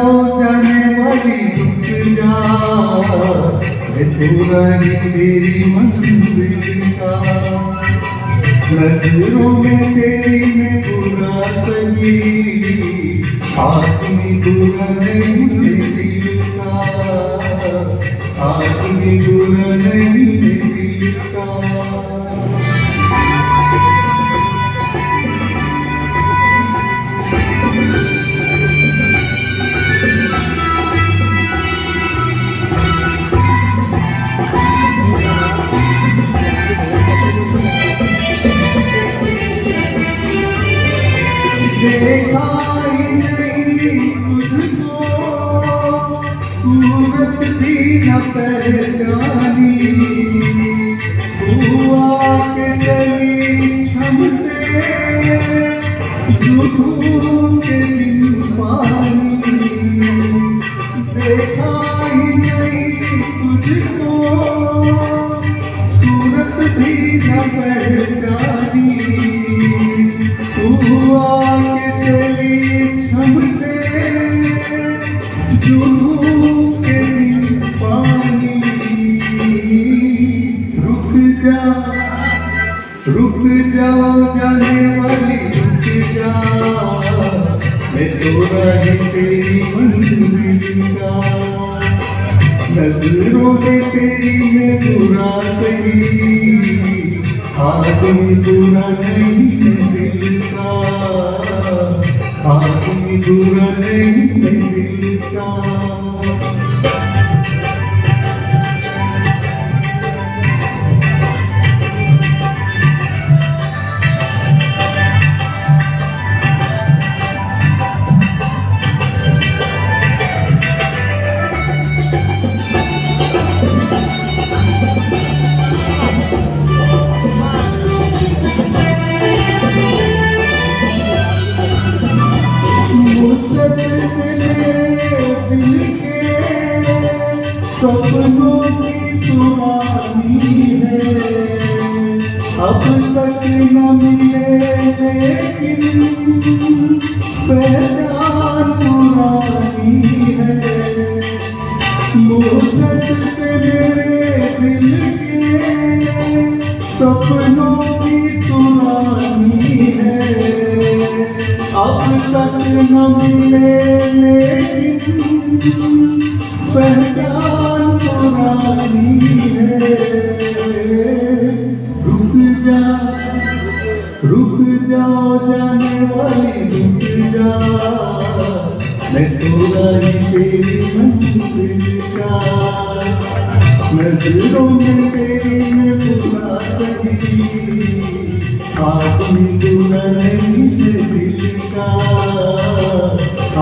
जाओ जाने वाली रुक जा, मैं पूरा ही तेरी मंजिल का। नजरों में तेरी मैं पूरा सही, आदमी पूरा नहीं दिल का, आदमी पूरा नहीं दिल का। देखा ही नहीं तुझको, सूरत भी न पहचानी, तू आके चली हमसे जुनून के दिन पानी। देखा ही नहीं तुझको, सूरत भी न पहचानी, तू आके चली हमसे जुनून के दिन पानी। रुक जाओ जाने वाली रुक जा, मैं तोरा ही तेरी मंजिल का। नजरों में तेरी मैं पूरा सही, आदमी पूरा नहीं दिल का, आदमी पूरा नहीं दिल का। सपनों की पुरानी है, अब तक न मिले लेकिन पहचान पुरानी है। मुहब्बत से मेरे दिल के सपनों की पुरानी है, अब तक न मिले लेकिन पहचान पुरानी है। रुक जाओ जाने वाली रुक जा, मैं तोरा ही तेरी मंजिल का। नजरों में तेरी मैं पूरा सही, आदमी पूरा नहीं दिल का,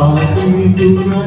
आदमी पूरा